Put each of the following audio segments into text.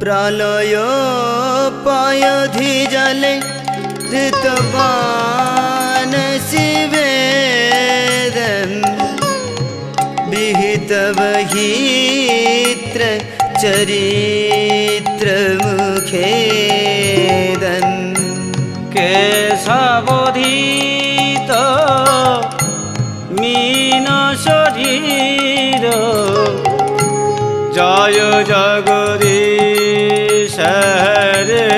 प्रलय पायधि जले ऋतवान शिवेदं विहितवहित्र चरित्र मुखेदं केशवोधित मीन शरीर जय जगदीश हरे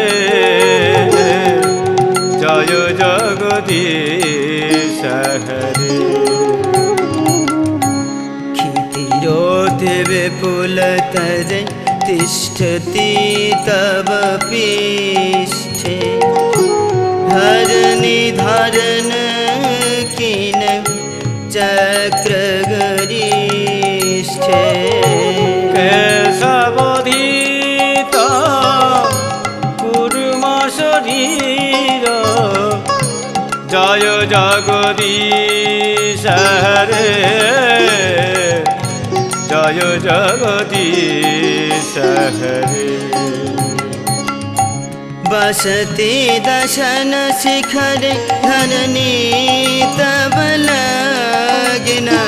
जय जगदीश हरे क्षितिरोधे विपुलतरे तिष्ठति तव पृष्ठे धरनिधारण किन चक्रगरिष्ठे केशवोधित कूर्म शरीर जय जगदीश हरे जय जगदीश हरे वसति दशन शिखर धरणी तव लग्ना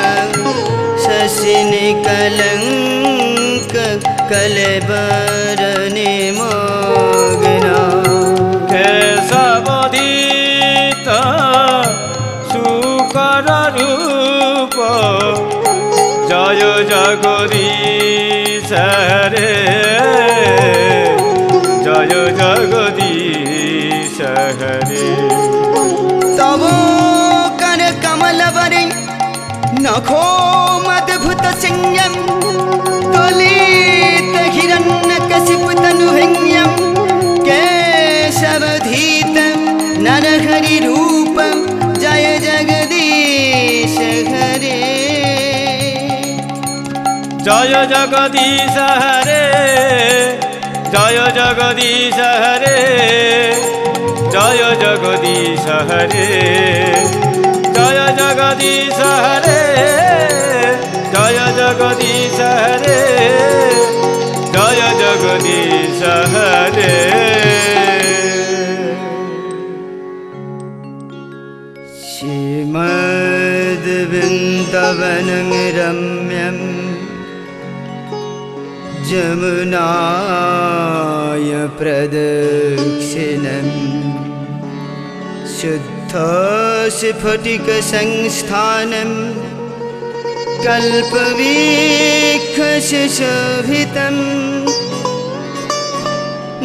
शशिनि कलंक कलेबर निमग्ना केशवोधित शुकर रूप जय जगदीश हरे जय जगदीश हरे तव कर कमल वरे नखो मद्भुत संयम तुलित हिरण्यकशिपु तनुभंग्यम केशवधीत नरहरि रूप जय जगदीश हरे जय जगदीश हरे जय जगदीश हरे जय जगदीश हरे जय जगदीश हरे जय जगदीश हरे जय जगदीश हरे श्रीमद्वृन्दावनं रम्यं जमुनाय प्रदक्षिणं शुद्धस्फटिकसंस्थानं कल्पवृक्षशोभितं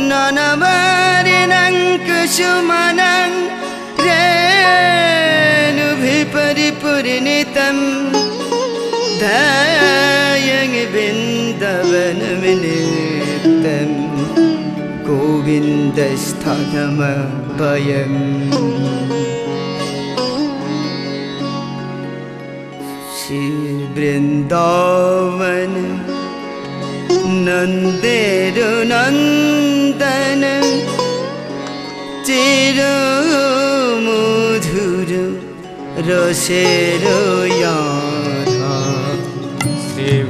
ननवर्णं कुसुमनं रेणुभिः परिपूर्णितं ध्यायं वृन्दावनमिलितं गोविन्दस्थानमभयम् श्रीवृन्दावन नन्देरुनन्दन चिरमधुर रसेर याधा श्रीवृन्दावन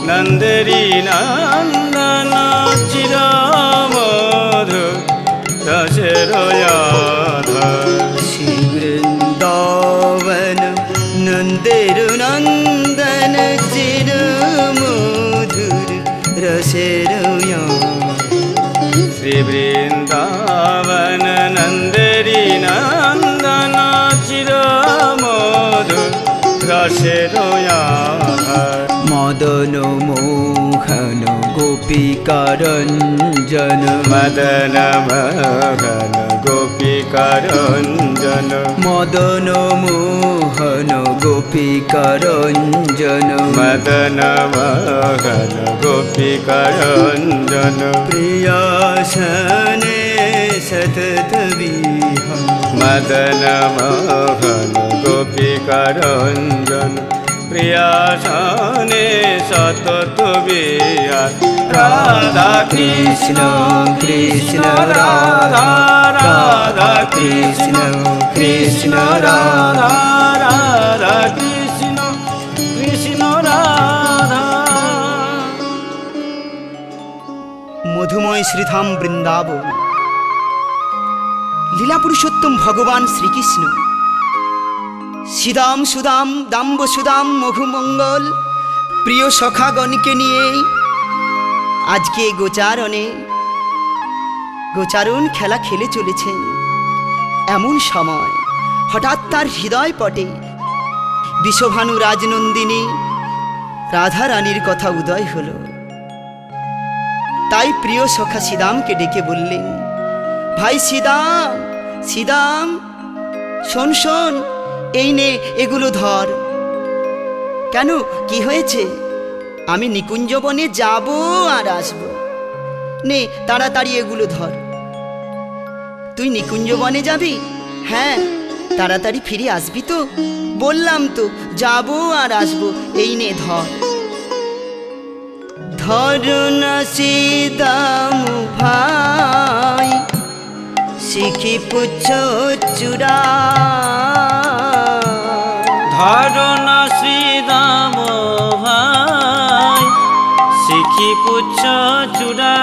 नंदरी नंदन चिरमधुर रसेर याधा श्रीवृन्दावन नन्देरुनन्दन चिरमधुर रसेर याधा श्रीवृन्दावन नंदरी नंदन चिरमधुर रसेर याधा मदन मोहन गोपिकारञ्जन मदन मोहन गोपिकारञ्जन मदन मोहन गोपिकारञ्जन मदन मोहन गोपिकारञ्जन प्रियासने सतत विहार मदन मोहन गोपिकारञ्जन प्रियासने सतत विहार राधा कृष्ण कृष्ण राधा राधा कृष्ण कृष्ण राधा राधा कृष्ण कृष्ण राधा মধুময় শ্রীধাম বৃন্দাবন। লীলা পুরুষোত্তম ভগবান শ্রীকৃষ্ণ সিদাম সুদাম দাম্ব সুদাম মঘুমঙ্গল প্রিয় সখাগণকে নিয়ে আজকে গোচারণ খেলা খেলে চলেছেন। এমন সময় হঠাৎ তার হৃদয় পটে বিশ্বভানু রাজনন্দিনী রাধা রানীর কথা উদয় হল। তাই প্রিয় সখা সিদামকে ডেকে বললেন, ভাই সিদাম, সিদাম শোন শোন, এই নে এগুলো ধর। কেন, কি হয়েছে? আমি নিকুঞ্জবনে যাব আর আসব, নে তাড়াতাড়ি এগুলো ধর। তুই নিকুঞ্জবনে যাবি? হ্যাঁ, তাড়াতাড়ি ফিরে আসবি তো? বললাম তো যাব আর আসব, এই নে ধর। ধর না সিদাম ভাই, শিখি পুচ্ছ চূড়া। ধরনা শ্রীদাম ভাই, শিখি পুচ্ছ চূড়া।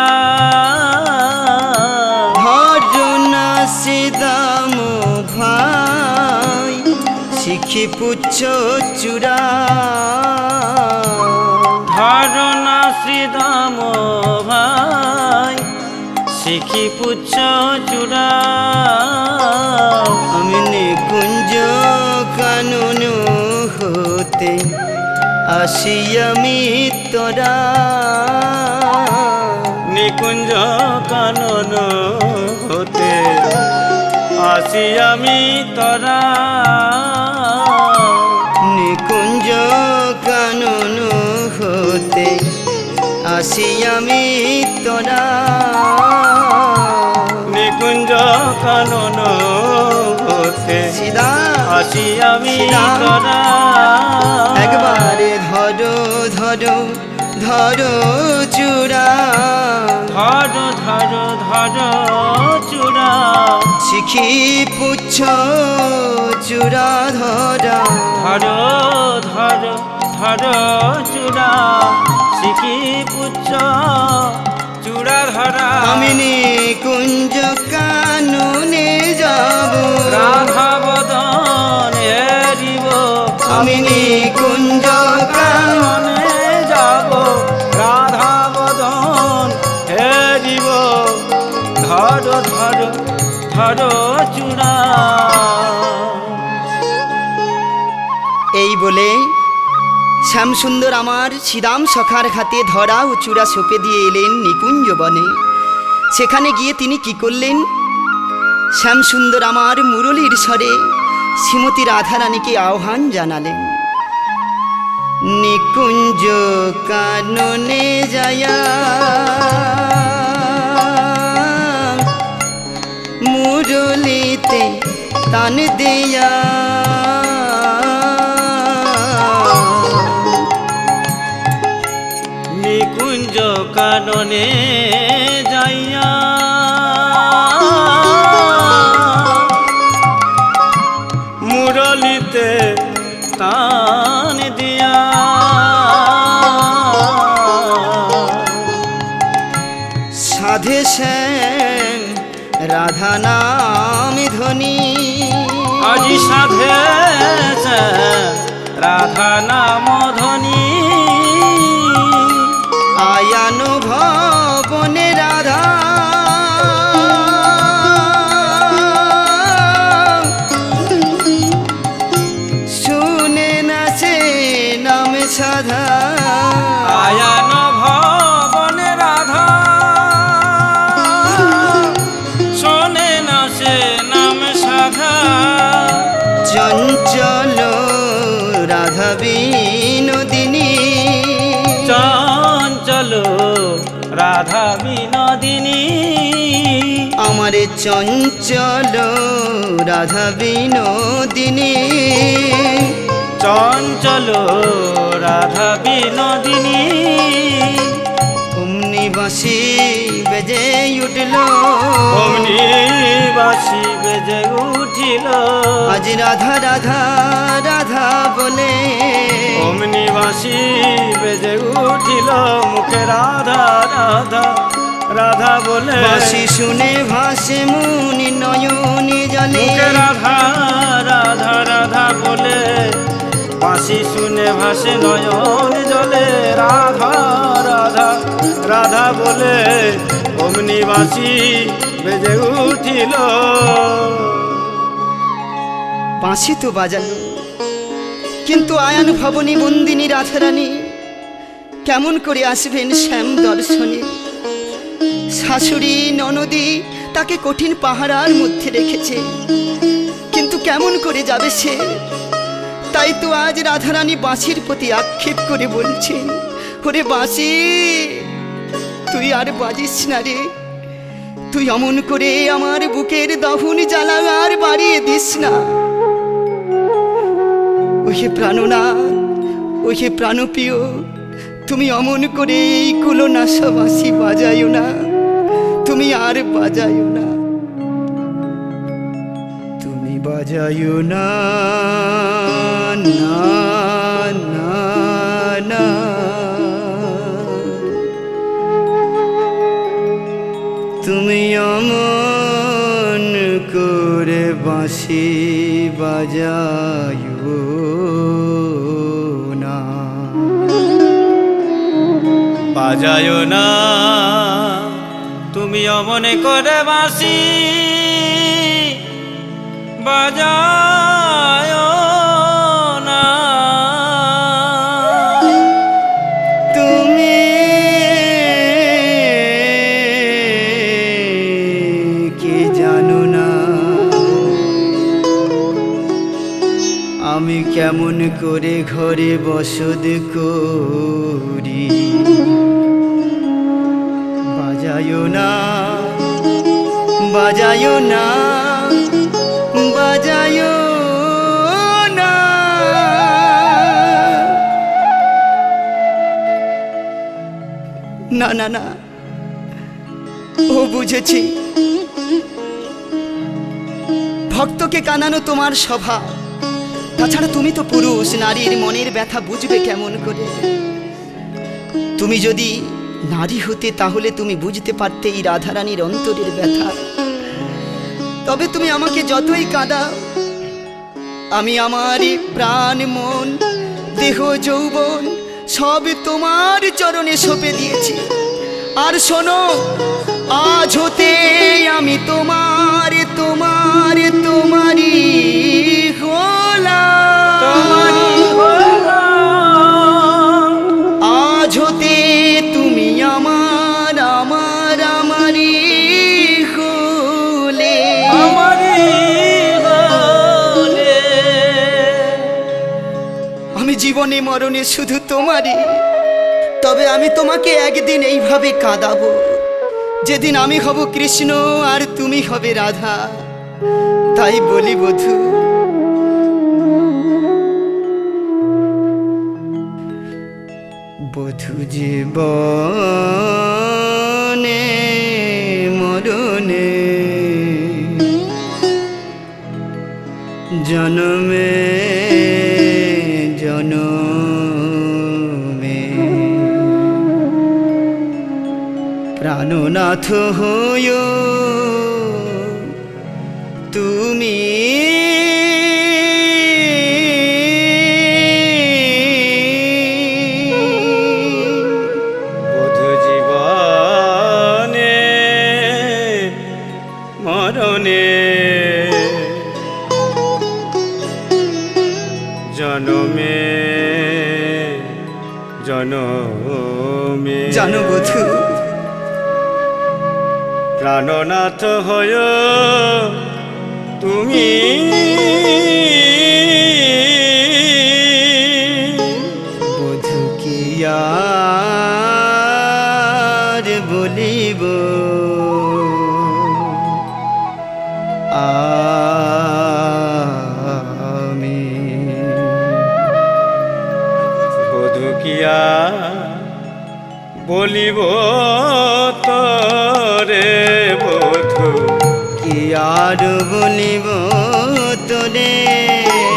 ধর না সিদাম ভাই, শিখি পুচ্ছ চূড়া। ধরনা শ্রীদাম ভাই, শিখি পুচ্ছ চূড়া। আমি নিকুঞ্জ কানন হতে আসি আমি তোরা। নিকুঞ্জ কানন হতে আসি আমি তোরা। নিকুঞ্জ কানন হতে আসি আমি তোরা। নিকুঞ্জ কানন হতে সিদা আসি আমি সিদা। তোরা। একবারে ধরো ধরো ধরো চূড়া। ধরো ধরো ধরো চূড়া। শিখি পুচ্ছ চূড়া ধরা। ধরো ধরো ধরো চূড়া। শিখি পুচ্ছ চূড়া ধরা। আমি নিকুঞ্জ কাননে যাব। রাধা বদন হেরিব। আমি নিকুঞ্জ কাননে কাননে যাব। রাধা বদন হেরিব। ধরো ধরো ধরো চূড়া। এই বলে শ্যামসুন্দর আমার সিদাম সখার হাতে ধরা ও চূড়া সঁপে দিয়ে এলেন নিকুঞ্জ বনে। সেখানে গিয়ে তিনি কি করলেন? শ্যামসুন্দর আমার মুরলীর স্বরে শ্রীমতী রাধারানীকে আহ্বান জানালেন। নিকুঞ্জ কাননে যায়া মুরলীতে তান দেয়া। নিকুঞ্জ কাননে যাইয়া মুরলিতে তান দিয়া। সাধে শ্যাম রাধা নাম ধ্বনি। আজি সাধে রাধা নাম ধ্বনি। আয়ান ভবনে রাধা শুনে না সে নাম সাধা। আয়ান ভবনে রাধা শোনে না সে নাম সাধা। চঞ্চল রাধা বিনোদিনী। চঞ্চল রাধা বিনোদিনী। আমারে চঞ্চল রাধা বিনোদিনী। চঞ্চল রাধা বিনোদিনী। অমনি বাঁশি বেজে উঠল। অমনি বাঁশি বেজে উঠিল। আজ রাধা রাধা রাধা বলে। অমনি বাঁশি বেজে উঠিল। মুখে রাধা রাধা রাধা বলে বাঁশি শুনে ভাসে মুনি নয়নে জলে মুখে রাধা রাধা রাধা বলে বাঁশি শুনে ভাসে নয়ন জলে রাধা রাধা রাধা বলে অমনি বাঁশি বেজে উঠিল। বাঁশি তো বাজালো, কিন্তু আয়ান ভবনী বন্দিনী রাধারানী কেমন করে আসবেন শ্যাম দর্শনে? শাশুড়ি ননদি তাকে কঠিন পাহারার মধ্যে রেখেছে, কিন্তু কেমন করে যাবে সে? তাই তো আজ রাধারানী বাঁশির প্রতি আক্ষেপ করে বলছেন, ওরে বাঁশি তুই আর বাজিস না রে, তুই অমন করে আমার বুকের দহন জ্বালা আর বাড়িয়ে দিস না। ওহে প্রাণনাথ, ওহে প্রাণপ্রিয়, তুমি অমন করে এই কুলনাশা বাঁশি বাজাইও না, তুমি আর বাজাইও না, তুমি বাজাইও না, না না না। তুমি অমন করে বাঁশি বাজাইও না, বাজায় না তুমি অমনে করে বাঁশি বাজায় না। তুমি কি জানো না আমি কেমন করে ঘরে বসত করি? বাজায়ো না, বাজায়ো না, বাজায়ো না। না না না, ও বুঝেছি, ভক্তকে কানানো তোমার স্বভাব। তাছাড়া তুমি তো পুরুষ, নারীর মনের ব্যথা বুঝবে কেমন করে? তুমি যদি নারী হতে তাহলে তুমি বুঝতে পারতে এই রাধারানীর অন্তরের ব্যথা। তবে তুমি আমাকে যতই কাঁদাও, আমি আমার প্রাণ মন দেহ যৌবন সব তোমার চরণে সঁপে দিয়েছি। আর শোনো, আজ হতে আমি তোমার তোমার তোমারই আজ হতে তুমি আমার আমার আমারই হলে, আমি জীবনে মরণে শুধু তোমারই। তবে আমি তোমাকে একদিন এইভাবে কাঁদাবো, যেদিন আমি হব কৃষ্ণ আর তুমি হবে রাধা। তাই বলি বধূ, বধূ জীবনে মরণে জনমে জনমে প্রাণনাথ হইও তুমি। বধূ জীবনে মরণে জনমে জনমে জানো বধূ, প্রাণনাথ হয় তুমি। বধূ কি আর বলিব, আমি বধূ কিয়া বলিব তোরে, বধূ কি আর বলিব তোরে,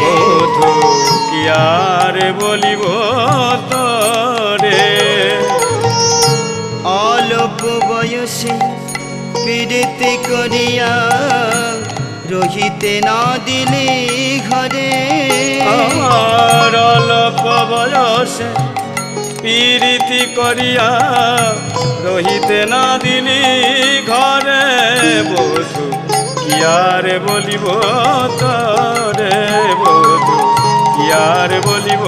বধূ কি আর বলিব তোরে। অল্প বয়সে পীড়িতে করিয়া রহিতে না দিলে ঘরে আমার অল্প বয়সে পীড়িতি করিয়া রহিতে না দিলি ঘরে বধূ কি আর বলিব তরে বধূ কি আর বলিব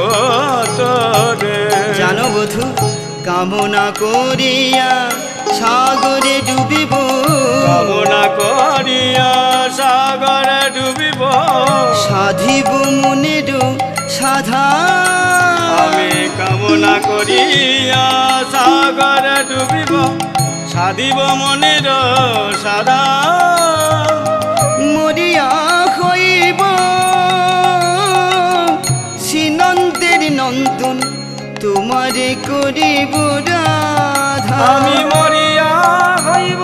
তরে জানো বধূ কামনা করিয়া সাগরে ডুবিব কামনা করিয়া সাগরে ডুবিব সাধিব মনের সাধা আমি কামনা করিয়া সাগরে ডুবিব সাধিব মনের সাদা মরিয়া হইব শ্রীনন্দের নন্দন তোমারে করিব রাধা আমি মরিয়া হইব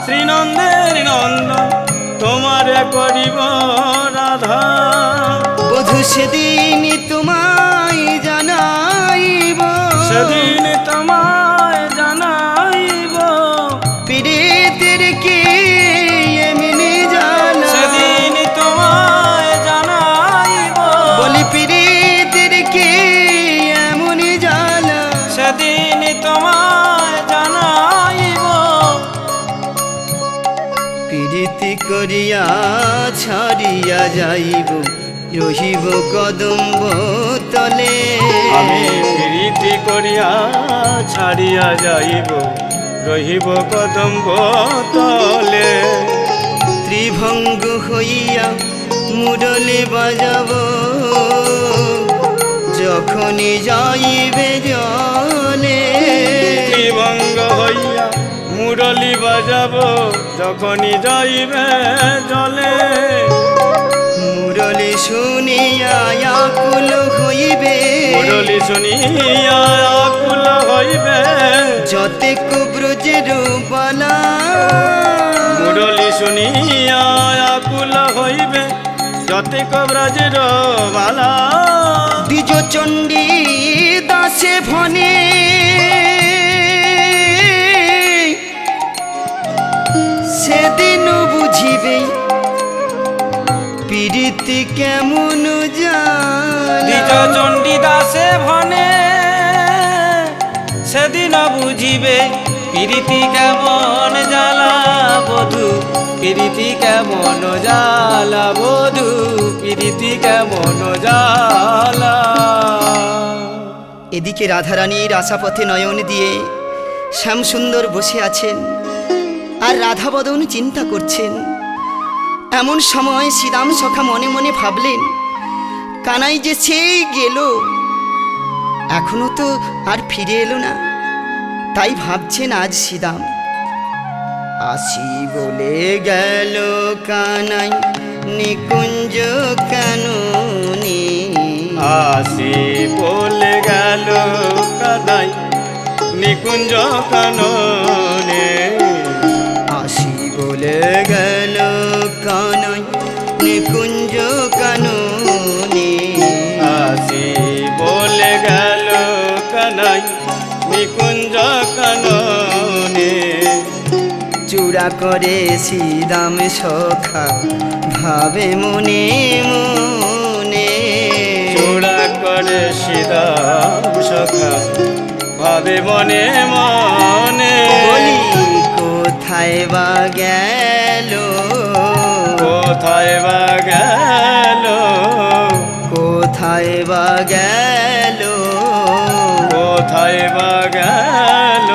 শ্রীনন্দের নন্দন তোমারে করিব রাধা বধূ সেদিন তোমায় জানাইব সেদিন তোমায় জানাইব পীড়িতের কি এমনি জানা সেদিন তোমায় জানাইব বলি পীড়িতের কি এমনি জানা সেদিন তোমায় জানাইব পীড়িতি করিয়া ছাড়িয়া যাইব রহিব কদম্ব তলে আমি প্রীতি করিয়া ছাড়িয়া যাইব রহিব কদম্ব তলে ত্রিভঙ্গ হইয়া মুরলি বাজাব যখনই যাইবে জলে ত্রিভঙ্গ হইয়া মুরলি বাজাব যখনই যাইবে জলে মুরলি শুনিয়া আকুল হইবে মুরলি শুনিয়া আকুল হইবে যতে কুব্রজের বালা মুরলি শুনিয়া আকুল হইবে যতে কব্রাজের বালা দ্বিজ চণ্ডী দাসে ভনে সেদিন বুঝিবে পীড়িতি কেমন দ্বিজ জানা চণ্ডী দাসে ভনে সেদিন বুঝিবে প্রীতি কেমন জ্বালা বধূ প্রীতি কেমন জ্বালা বধূ প্রীতি কেমন জ্বালা এদিকে রাধারানীর আশাপথে নয়ন দিয়ে শ্যামসুন্দর বসে আছেন আর রাধাবদন চিন্তা করছেন। এমন সময় শ্রীরাম সখা মনে মনে ভাবলেন, কানাই যে সেই গেল, এখনো তো আর ফিরে এলো না। তাই ভাবছেন আজ শ্রীরাম আসি বলে গেল কানাই নিকুঞ্জ কাননে আসি বলে গেল কানাই নিকুঞ্জ কাননে আসি বলে গেল কানাই নিকুঞ্জ কাননে আসি বলে গেল কানাই নিকুঞ্জ কাননে চূড়া করে শ্রীরাম সখা ভাবে মনে মনে চূড়া করে শ্রীরাম সখা ভাবে মনে মনে বলি কোথায় বা গেল কোথায় বা গেল কোথায় বা গেল কোথায় বা গেল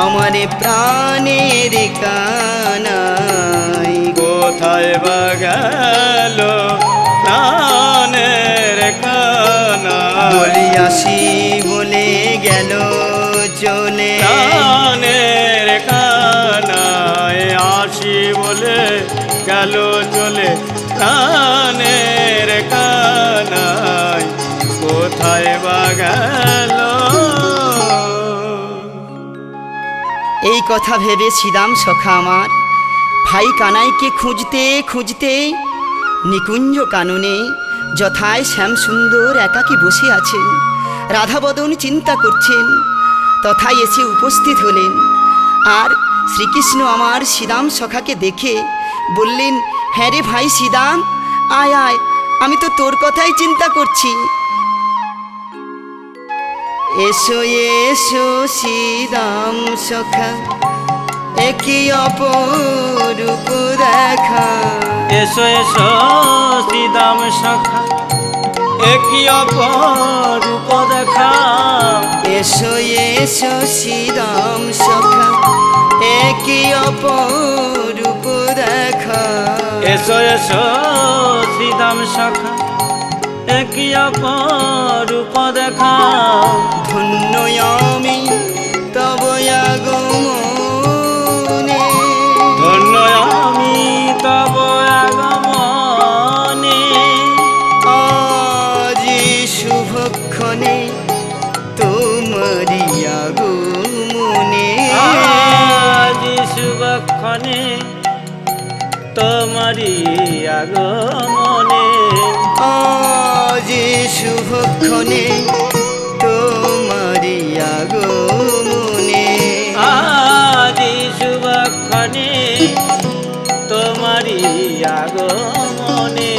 আমার প্রাণের কানাই কোথায় বা গেল প্রাণের কানা বলি আসি বলে গেল চলে প্রাণের কানায় আসি বলে গেল চলে প্রাণের কানায় কোথায় বা গেল এই কথা ভেবে শ্রীরাম সখা আমার ভাই কানাইকে খুঁজতে খুঁজতে নিকুঞ্জ কাননে যথায় শ্যামসুন্দর একাকী বসে আছেন, রাধাবদন চিন্তা করছেন, তথায় এসে উপস্থিত হলেন। আর শ্রীকৃষ্ণ আমার শ্রীরাম সখাকে দেখে বললেন, হ্যাঁ রে ভাই শ্রীরাম, আয় আয়, আমি তো তোর কথাই চিন্তা করছি। এসো এসো শ্রীরাম সখা, একই অপরূপ দেখা। এসো এসো শ্রীদাম সখা, একই অপরূপ দেখা। এসো এসো শ্রীরাম সখা, একই অপরূপ দেখা। এসো এসো শ্রীদাম সখা, একই অপরূপ দেখা। ধন্য আমি তব আগমনে, ধন্য আমি তব আগমনে। আজি শুভক্ষণে তোমারি আগমনে। আজি শুভক্ষণে তোমারি আগমনে। আজি শুভক্ষণে তোমারি আগমনে। আজি শুভক্ষণে তোমারি আগমনে।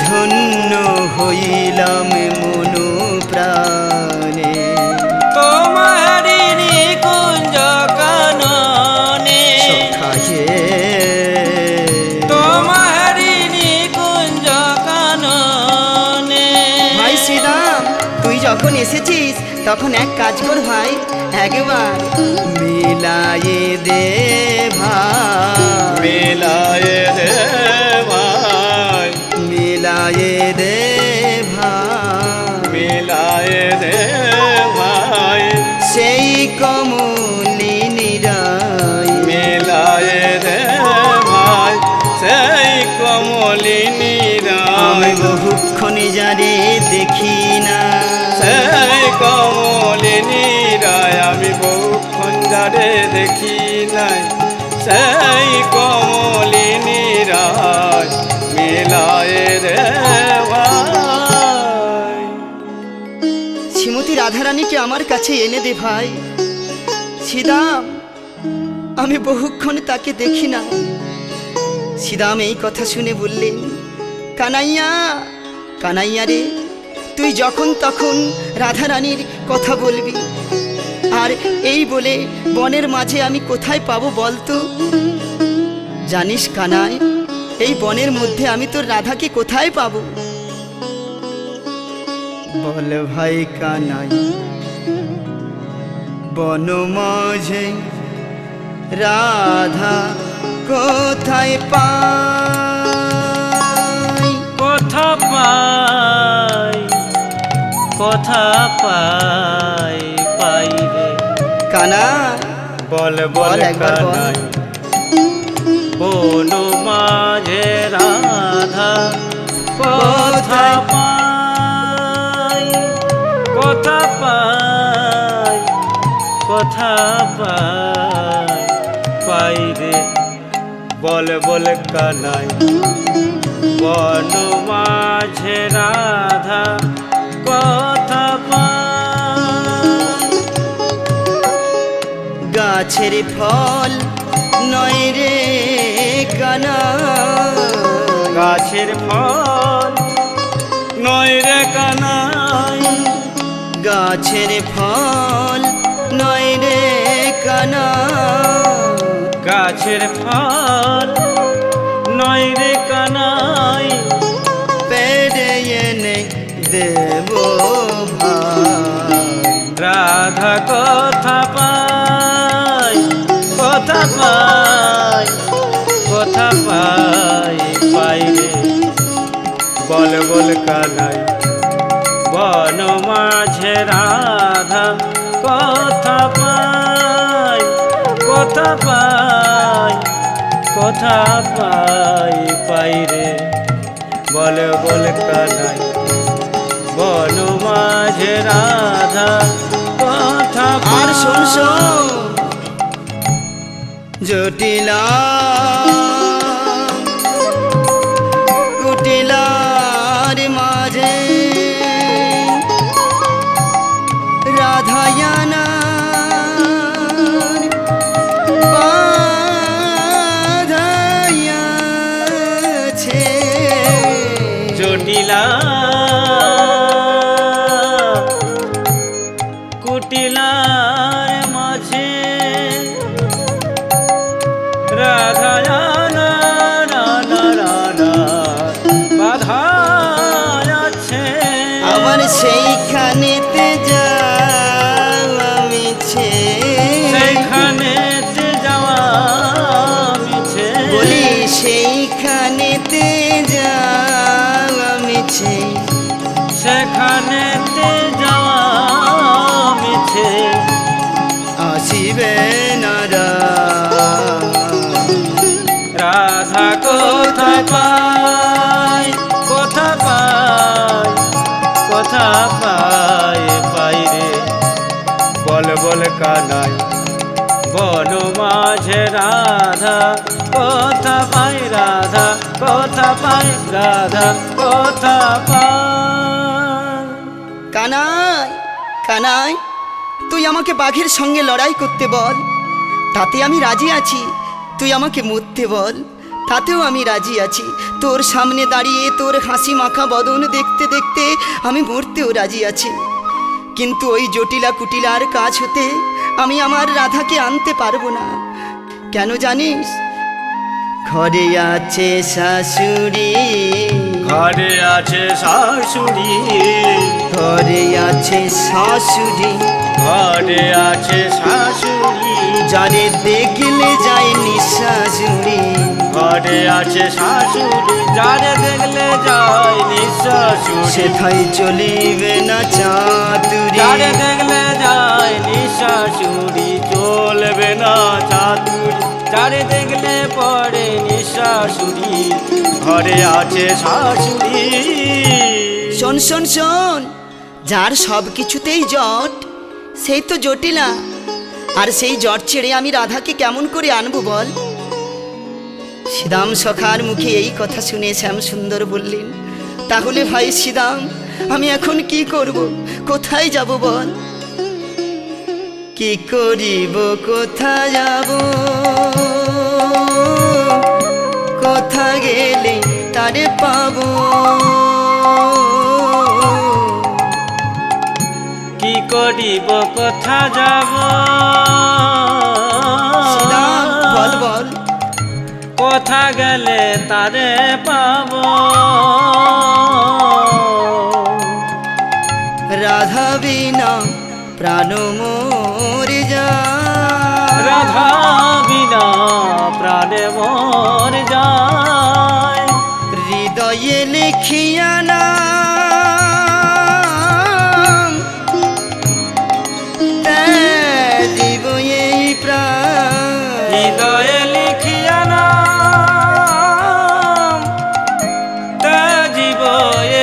ধন্য হইলাম মনো প্রাণে, তোমারি নিকুঞ্জ কাননে। সখা হে। তোমারি নিকুঞ্জ কাননে। ভাই শ্রীরাম, তুই যখন এসেছিস তখন এক কাজ কর ভাই, একবার মিলায়ে দে ভাই, মিলায়ে দে ভাই, মিলায়ে দে ভাই, মিলায়ে দে ভাই। সেই কমলিনী রায়। মিলায়ে দে ভাই, সেই কমলিনী আমি রায়। বহুক্ষণে যারে দেখি না, সেই কমলিনী রায়। আমি বহুক্ষণ যারে দেখি নাই, সেই কমলিনী রায়। মিলায়ে দে ভাই। শ্রীমতী রাধারানীকে আমার কাছে এনে দে ভাই। শ্রীরাম, আমি বহুক্ষণ তাকে দেখি না। শ্রীরাম এই কথা শুনে বললেন, কানাইয়া, কানাইয়া রে, তুই যখন তখন রাধারানীর কথা বলবি, আর এই বলে বনের মাঝে আমি কোথায় পাবো বলতো? জানিস কানাই, এই বনের মধ্যে আমি তোর রাধাকে কোথায় পাবো? বল ভাই কানাই, বন মাঝে রাধা কোথায় পাই? কথা পাই, কথা পাই, পাই রে। কানাই, বল বল বল একবার বল। কানাই, বন মাঝে রাধা কথা পাই, কথা পাই, কথা পাই, পাই রে। বল বল কানাই, বন মাঝে রাধা কথা পাই। গাছের ফল নয় রে কানাই, গাছের ফল নয় রে কানাই। গাছের ফল নয় রে কানাই, গাছের ফল নয় রে কানাই। পেড়ে এনে দেব ভাই। রাধা কথা পাই, কথা পাই, কথা পাই, পাই রে। বল বল কানাই, বন মাঝে রাধা কথা পাই, কথা পাই, কথা পাই, পাই রে। বল বল কানাই, বন মাঝে রাধা কথা আর পাই। শোন শোন, জটিলা কুটিলার মাঝে রাধায়ানার জটিলা কুটিলার মাঝে রাধা বাধা আছে। আবার সেইখানেতে যাওয়া মিছে, সেইখানেতে যাওয়া মিছে, বলি সেইখানেতে যাওয়া মিছে, সেখানেতে যাওয়া মিছে, আসিবে না রাধা কোথা পাই, কোথা পাই, কোথা পাই, পাই রে বল বল কানাই বন মাঝে রাধা কোথা পাই, রাধা কোথা পাই, রাধা কোথা পাই। কানাই কানাই, তুই আমাকে বাঘের সঙ্গে লড়াই করতে বল, তাতে আমি রাজি আছি। তুই আমাকে মরতে বল, তাতেও আমি রাজি আছি। তোর সামনে দাঁড়িয়ে তোর হাসি মাখা বদন দেখতে দেখতে আমি মরতেও রাজি আছি। কিন্তু ওই জটিলা কুটিলার কাজ হতে আমি আমার রাধাকে আনতে পারবো না। কেন জানিস? ঘরে আছে শাশুড়ি, ঘরে আছে শাশুড়ি, ঘরে আছে শাশুড়ি, ঘরে আছে শাশুড়ি, যারে দেখলে যায়নি শাশুড়ি, ঘরে আছে শাশুড়ি, যারে দেখলে যায়নি শাশুড়ি, সেথায় চলিবে না চাতুরি, যারে দেখলে যায়নি শাশুড়ি, চলবে না চাতুরি, যারে দেখলে পড়েনি শাশুড়ি, ঘরে আছে শাশুড়ি। শোন শোন শোন, যার সব কিছুতেই জট সেই তো জটিলা। আর সেই জট ছেড়ে আমি রাধাকে কেমন করে আনবো বল? শ্রীদাম সখার মুখে এই কথা শুনে শ্যাম সুন্দর বললেন, তাহলে ভাই শ্রীদাম, আমি এখন কি করব? কোথায় যাব বল? কি করিব, কোথায় যাব, কোথা গেলে তারে পাবো? কি করিব, কোথা যাব, শ্রীদাম, বল বল। কোথা গেলে তারে পাব, রাধা বিনা প্রাণ মোরে যায়, রাধা বিনা প্রাণে মর যায়, হৃদয়ে লিখিয়া নাম জীব এই প্রাণ, হৃদয়ে লিখিয়া নাম জীব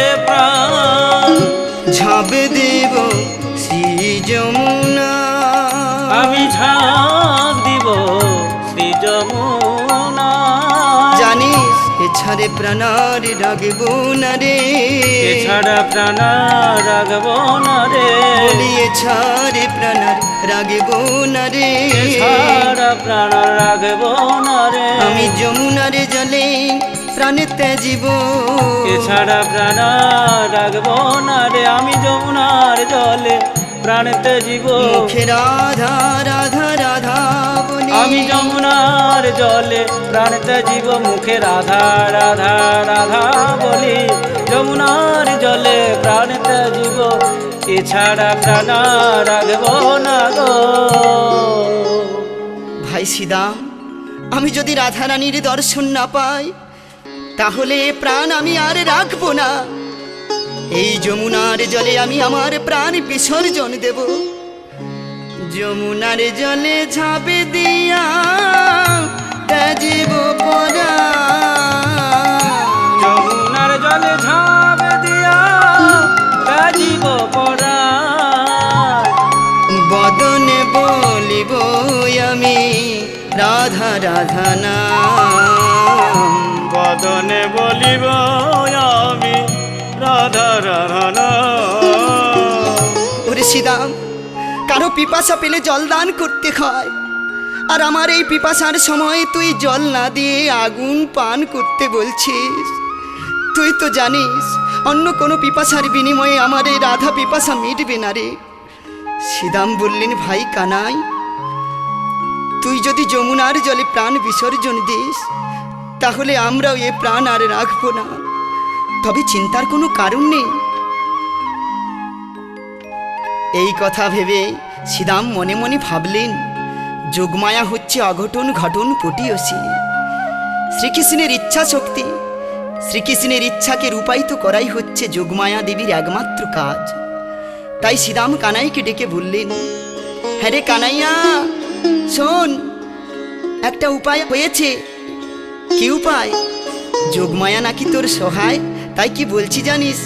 এ প্রাণ, ঝাঁপ দেব শ্রী যমুনা, আমি ঝাঁপ দিব শ্রী যমুনা। জানিস এছাড়ে প্রাণার রাগব না রে, এছাড়া প্রাণ রাগব না রে, বলি এছাড়ে প্রাণার রাগব না রে, এছাড়া প্রাণ রাগব না রে, আমি যমুনার জলে প্রাণে ত্যাজিব, এছাড়া প্রাণ রাগব না রে, আমি যমুনার জলে প্রাণেতে জীব, মুখে রাধা রাধা রাধা বলি, আমি যমুনার জলে প্রাণেতে জীব, মুখে রাধা রাধা রাধা বলি, যমুনার জলে প্রাণেতে জীব, এছাড়া প্রাণ রাগব না গো। ভাই শ্রীদাম, আমি যদি রাধা রানীর দর্শন না পাই তাহলে এ প্রাণ আমি আর রাখবো না। এই যমুনার জলে আমি আমার প্রাণ বিসর্জন দেব, যমুনার জলে ঝাঁপে দিয়া ত্যাজিব পরা, যমুনার জলে ঝাঁপ দিয়া জীব পরা, বদনে বলিব আমি রাধা রাধা নাম, বদনে বলিব আমি রাধা রাধা নাম। ওরে শ্রীদাম, কারো পিপাসা পেলে জল দান করতে হয়, আর আমার এই পিপাসার সময় তুই জল না দিয়ে আগুন পান করতে বলছিস। তুই তো জানিস অন্য কোনো পিপাসার বিনিময়ে আমার এই রাধা পিপাসা মিটবে না রে। শ্রীদাম বললেন, ভাই কানাই, তুই যদি যমুনার জলে প্রাণ বিসর্জন দিস তাহলে আমরাও এ প্রাণ আর রাখবো না। তবে চিন্তার কোনো কারণ নেই। এই কথা ভেবে শ্রীদাম মনে মনে ভাবলেন, যোগমায়া হচ্ছে অঘটন ঘটন পটিয়সী। শ্রীকৃষ্ণের ইচ্ছা শক্তি, শ্রীকৃষ্ণের ইচ্ছাকে রূপায়িত করাই হচ্ছে যোগমায়া দেবীর একমাত্র কাজ। তাই শ্রীদাম কানাইকে ডেকে বললেন, হ্যাঁ রে কানাইয়া, শোন, একটা উপায় হয়েছে। কি উপায়? যোগমায়া নাকি তোর সহায়। তাই কি বলছি জানিস?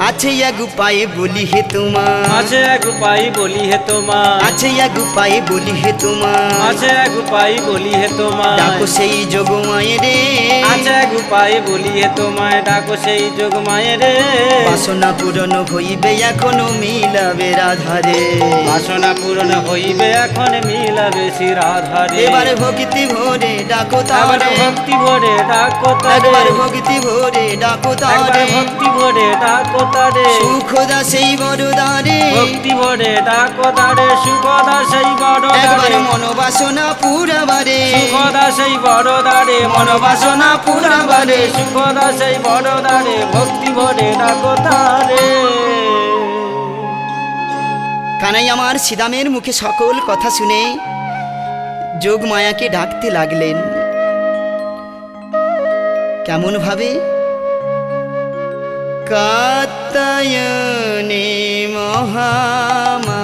আছে এক উপায়ে বলি হে তোমার, আছে এক উপায় বলি হে তোমার, আছে এক উপায়ে বলি হে তোমার, আছে এক উপায় বলি হে তোমার, ডাকো সেই যোগমায়ে রে, আছে এক উপায় বলি হে তোমায়, ডাকো সেই যোগমায়ে রে। বাসনা পূরণ হইবে এখনো মিলাবে রাধারে, বাসনা পূরণ হইবে এখন মিলাবে শ্রী রাধারে। এবারে ভক্তি ভরে ডাকো একবার তারে, ভক্তি ভরে ডাকো একবার তারে, ভক্তি ভরে ডাকো একবার তারে, ভক্তি ভরে ডাকো তারে, সুখদা সেই বড়দারে, ভক্তি ভরে ডাকো তারে, সুখদা সেই বড় একবার দারে, মনোবাসনা পুরাবারে, সুখদা সেই বড় দারে, মনোবাসনা পুরাবারে, সুখদা সেই বড় দারে, ভক্তি ভরে ডাকো তারে। কানাই আমার শ্রীদামের মুখে সকল কথা শুনে যোগমায়াকে ডাকতে লাগলেন। কেমন ভাবে? কাত্যায়নে মহামায়া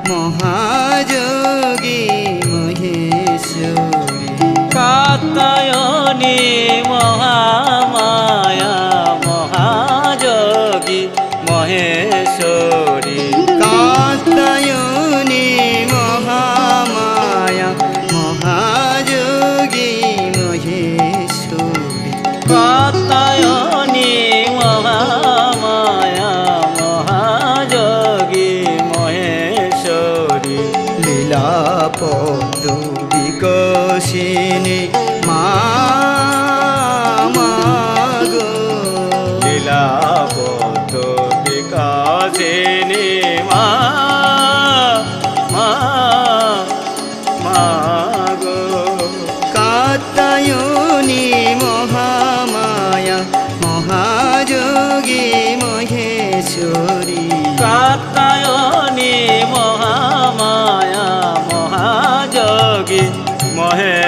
মহাযোগী মহেশ্বরী, কাত্যায়নী মহামায়া মহাযোগী মহেশ্বরী, কাত্যায়নে মহামায়া মহাযোগী মহেশ্বরী, কাত্যায়নী মহামায়া মহাযোগী মহেশ্বরী, লীলা পদ বিকশিনী মা গো, লীলাবদ্ধ বিকাশিনী মা গো, কাত্যায়নী মহামায়া মহাযোগী মহেশ্বরী, কাত্যায়নী মহামায়া মহাযোগী মহে